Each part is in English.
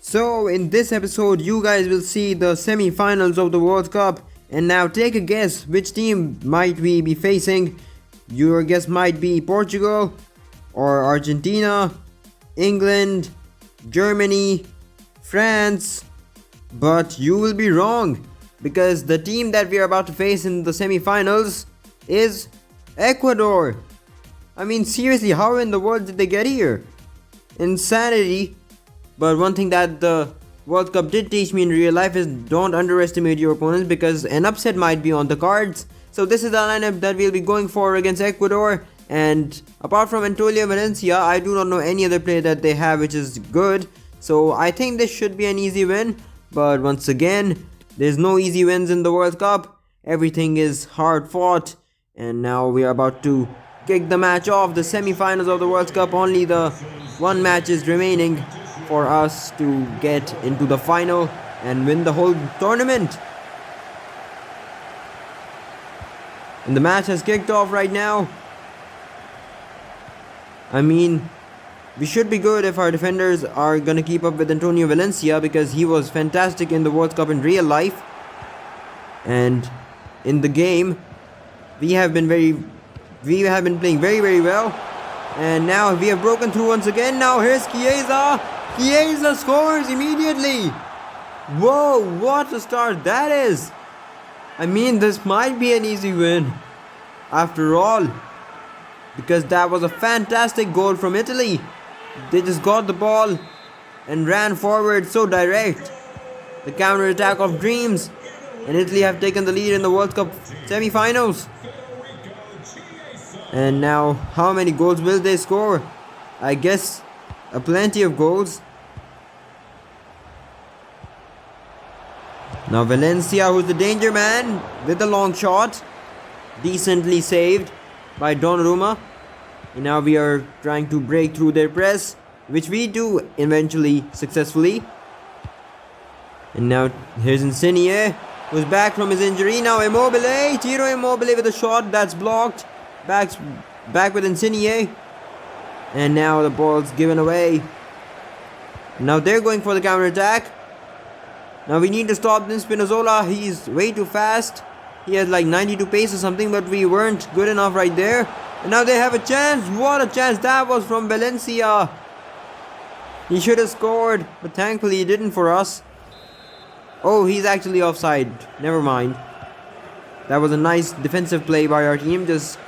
So in this episode you guys will see the semi-finals of the World Cup, and now take a guess which team might we be facing. Your guess might be Portugal or Argentina, England, Germany, France, but you will be wrong because the team that we are about to face in the semi-finals is Ecuador. I mean, seriously, how in the world did they get here? Insanity. But one thing that the World Cup did teach me in real life is don't underestimate your opponents because an upset might be on the cards. So this is the lineup that we'll be going for against Ecuador, and apart from Antonio Valencia, I do not know any other player that they have which is good. So I think this should be an easy win, but once again, there's no easy wins in the World Cup. Everything is hard fought, and now we are about to kick the match off, the semi-finals of the World Cup. Only the one match is remaining for us to get into the final and win the whole tournament. And the match has kicked off right now. I mean, we should be good if our defenders are gonna keep up with Antonio Valencia because he was fantastic in the World Cup in real life. And in the game, we have been playing very well. And now we have broken through once again. Now here's Chiesa. Chiesa scores immediately. Whoa, what a start that is. I mean, this might be an easy win after all, because that was a fantastic goal from Italy. They just got the ball and ran forward so direct. The counter attack of dreams, and Italy have taken the lead in the World Cup semi-finals. And now, how many goals will they score? I guess a plenty of goals. Now Valencia, who's the danger man, with a long shot, decently saved by Donnarumma. And now we are trying to break through their press, which we do eventually successfully. And now here's Insigne, who's back from his injury. Now Immobile, Ciro Immobile with a shot that's blocked. Back with Insigne. And now the ball's given away. Now they're going for the counter attack. Now we need to stop this Spinazzola. He's way too fast. He has like 92 pace or something, but we weren't good enough right there. And now they have a chance. What a chance that was from Valencia. He should have scored, but thankfully he didn't for us. Oh, he's actually offside. Never mind. That was a nice defensive play by our team, just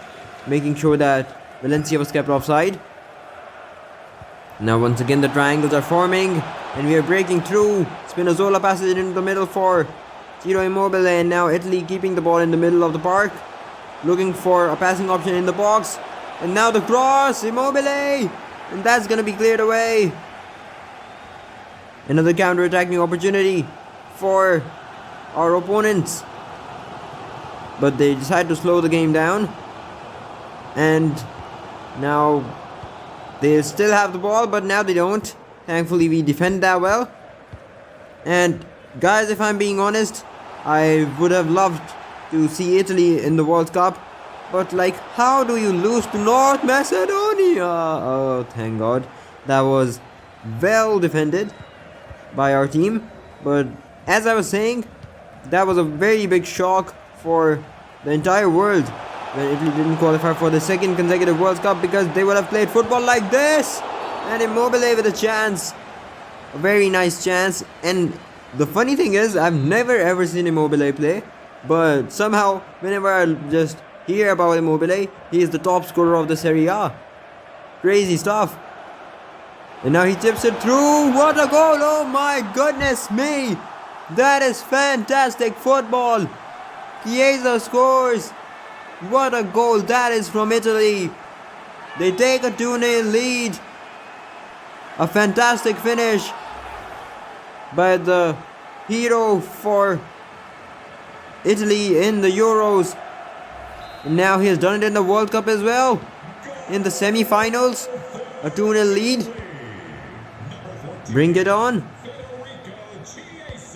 making sure that Valencia was kept offside. Now once again the triangles are forming and we are breaking through. Spinazzola passes it into the middle for Ciro Immobile, and now Italy keeping the ball in the middle of the park, looking for a passing option in the box. And now the cross, Immobile, and that's gonna be cleared away. Another counter-attacking opportunity for our opponents, but they decide to slow the game down. And now they still have the ball, but now they don't. Thankfully we defend that well. And guys, if I'm being honest, I would have loved to see Italy in the World Cup, but like, how do you lose to North Macedonia? Oh, thank God. That was well defended by our team. But as I was saying, that was a very big shock for the entire world when Italy didn't qualify for the second consecutive World Cup, because they would have played football like this. And Immobile with a chance, a very nice chance. And the funny thing is, I've never ever seen Immobile play, but somehow whenever I just hear about Immobile, he is the top scorer of the Serie A. Crazy stuff. And now he tips it through. What a goal! Oh my goodness me! That is fantastic football. Chiesa scores. What a goal that is from Italy. They take a 2-0 lead. A fantastic finish by the hero for Italy in the Euros. And now he has done it in the World Cup as well. In the semi-finals, a 2-0 lead. Bring it on.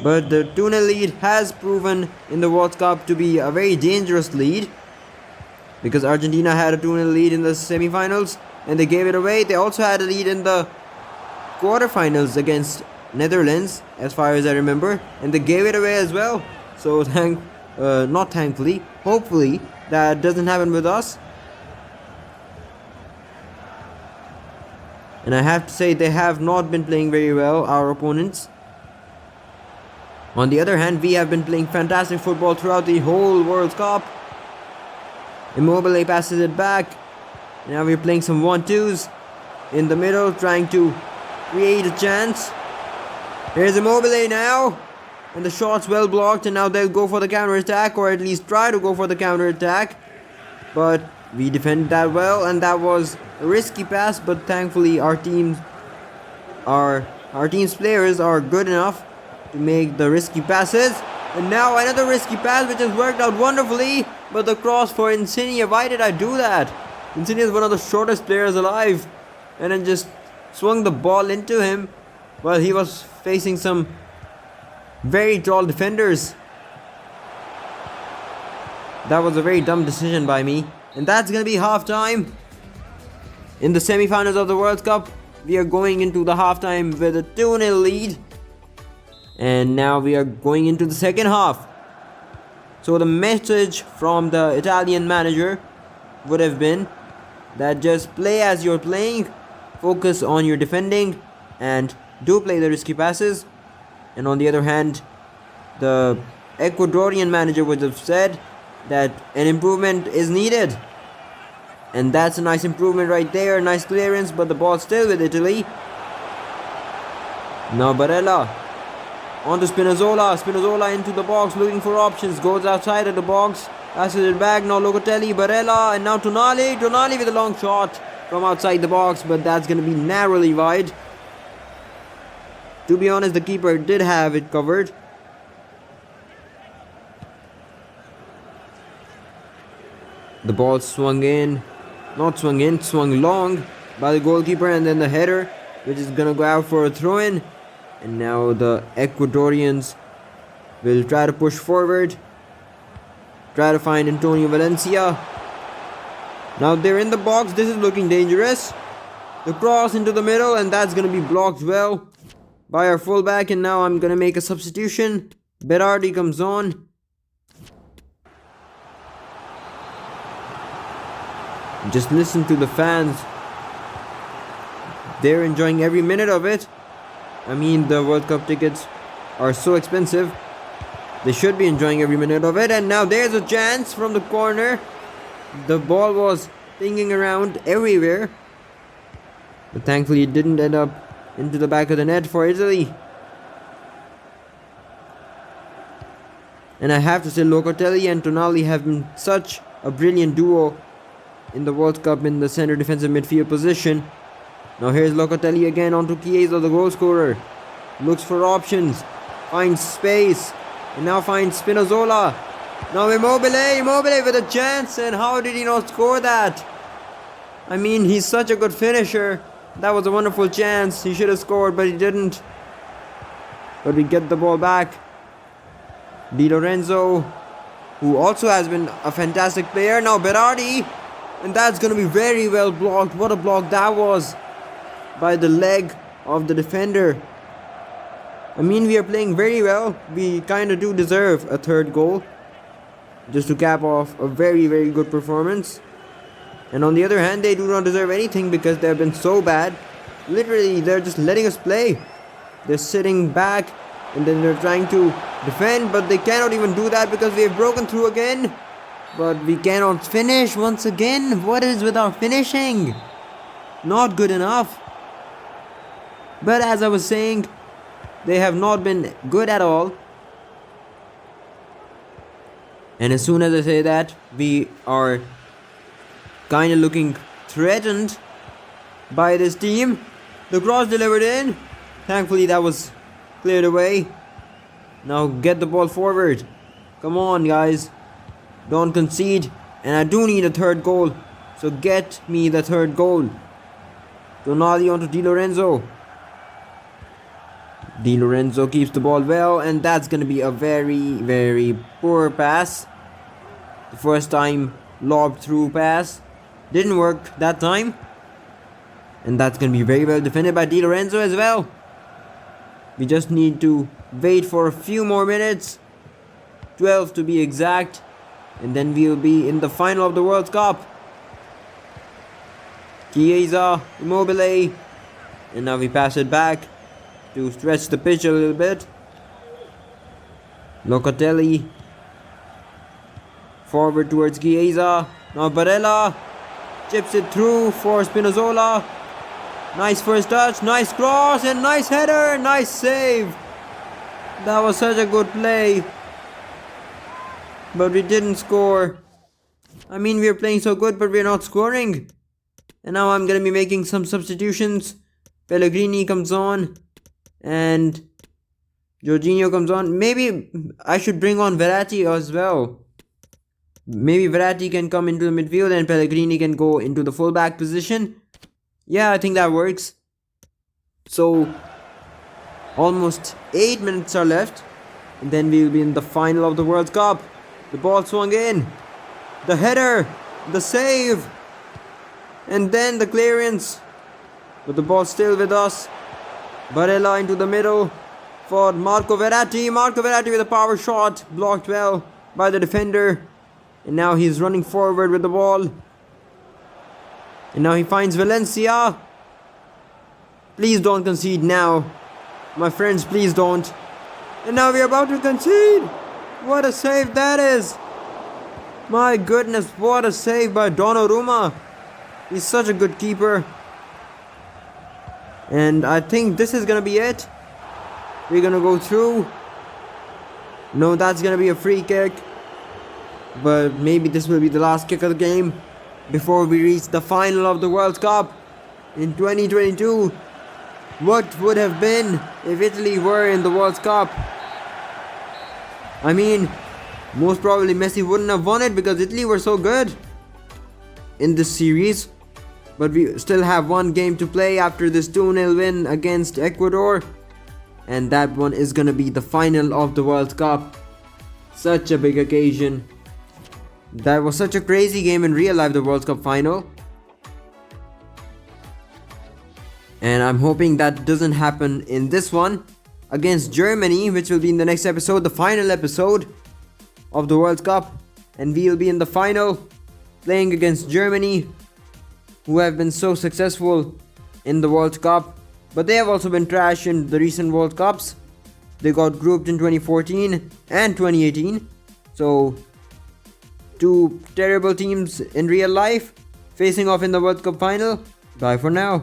But the 2-0 lead has proven in the World Cup to be a very dangerous lead, because Argentina had a 2-0 lead in the semi-finals and they gave it away. They also had a lead in the quarterfinals against Netherlands, as far as I remember, and they gave it away as well. So not thankfully, hopefully that doesn't happen with us. And I have to say, they have not been playing very well, our opponents. On the other hand, we have been playing fantastic football throughout the whole World Cup. Immobile passes it back. Now we're playing some 1-2s in the middle, trying to create a chance. Here's Immobile now. And the shot's well blocked, and now they'll go for the counter-attack, or at least try to go for the counter-attack. But we defended that well, and that was a risky pass, but thankfully our team's players are good enough to make the risky passes. And now another risky pass which has worked out wonderfully, but the cross for Insigne. Why did I do that? Insigne is one of the shortest players alive, and then just swung the ball into him while he was facing some very tall defenders. That was a very dumb decision by me. And that's gonna be halftime. In the semi-finals of the World Cup, we are going into the halftime with a 2-0 lead. And now we are going into the second half. So the message from the Italian manager would have been that just play as you're playing, focus on your defending, and do play the risky passes. And on the other hand, the Ecuadorian manager would have said that an improvement is needed. And that's a nice improvement right there. Nice clearance, but the ball's still with Italy. Now Barella on to Spinazzola. Spinazzola into the box, looking for options. Goes outside of the box, passes it back. Now Locatelli, Barella, and now Tonali. Tonali with a long shot from outside the box, but that's going to be narrowly wide. To be honest, the keeper did have it covered. The ball swung long by the goalkeeper, and then the header, which is gonna go out for a throw-in. And now the Ecuadorians will try to push forward, try to find Antonio Valencia. Now they're in the box. This is looking dangerous. The cross into the middle, and that's gonna be blocked well by our fullback. And now I'm gonna make a substitution. Berardi comes on. Just listen to the fans. They're enjoying every minute of it. I mean, the World Cup tickets are so expensive. They should be enjoying every minute of it. And now there's a chance from the corner. The ball was pinging around everywhere, but thankfully it didn't end up into the back of the net for Italy. And I have to say, Locatelli and Tonali have been such a brilliant duo in the World Cup in the center defensive midfield position. Now here's Locatelli again onto Chiesa, the goal scorer. Looks for options, finds space, and now finds Spinazzola. Now Immobile with a chance, and how did he not score that? I mean, he's such a good finisher. That was a wonderful chance. He should have scored, but he didn't. But we get the ball back. Di Lorenzo, who also has been a fantastic player. Now Berardi. And that's going to be very well blocked. What a block that was by the leg of the defender. I mean, we are playing very well. We kind of do deserve a third goal, just to cap off a very, very good performance. And on the other hand, they do not deserve anything because they have been so bad. Literally, they're just letting us play. They're sitting back and then they're trying to defend, but they cannot even do that because we have broken through again. But we cannot finish once again. What is with our finishing? Not good enough. But as I was saying, they have not been good at all. And as soon as I say that, we are kind of looking threatened by this team. The cross delivered in. Thankfully that was cleared away. Now get the ball forward. Come on, guys. Don't concede. And I do need a third goal. So get me the third goal. Tonali onto Di Lorenzo. Di Lorenzo keeps the ball well, and that's going to be a very, very poor pass. The first time lobbed through pass didn't work that time. And that's going to be very well defended by Di Lorenzo as well. We just need to wait for a few more minutes, 12 to be exact, and then we'll be in the final of the World Cup. Chiesa, Immobile, and now we pass it back to stretch the pitch a little bit. Locatelli forward towards Chiesa. Now Barella chips it through for Spinazzola. Nice first touch, nice cross, and nice header, nice save. That was such a good play, but we didn't score. I mean, we're playing so good, but we're not scoring. And now I'm gonna be making some substitutions. Pellegrini comes on, and Jorginho comes on. Maybe I should bring on Verratti as well. Maybe Verratti can come into the midfield and Pellegrini can go into the fullback position. Yeah, I think that works. So, almost 8 minutes are left. And then we will be in the final of the World Cup. The ball swung in. The header. The save. And then the clearance. But the ball still with us. Barella into the middle for Marco Verratti. Marco Verratti with a power shot. Blocked well by the defender. And now he's running forward with the ball. And now he finds Valencia. Please don't concede now. My friends, please don't. And now we're about to concede. What a save that is. My goodness, what a save by Donnarumma. He's such a good keeper. And I think this is going to be it. We're going to go through. No, that's going to be a free kick. But maybe this will be the last kick of the game before we reach the final of the World Cup in 2022. What would have been if Italy were in the World Cup? I mean, most probably Messi wouldn't have won it because Italy were so good in this series. But we still have one game to play after this 2-0 win against Ecuador. And that one is going to be the final of the World Cup. Such a big occasion. That was such a crazy game in real life, the World Cup final. And I'm hoping that doesn't happen in this one against Germany, which will be in the next episode, the final episode of the World Cup. And we will be in the final playing against Germany, who have been so successful in the World Cup. But they have also been trash in the recent World Cups. They got grouped in 2014 and 2018. So, two terrible teams in real life facing off in the World Cup final. Bye for now.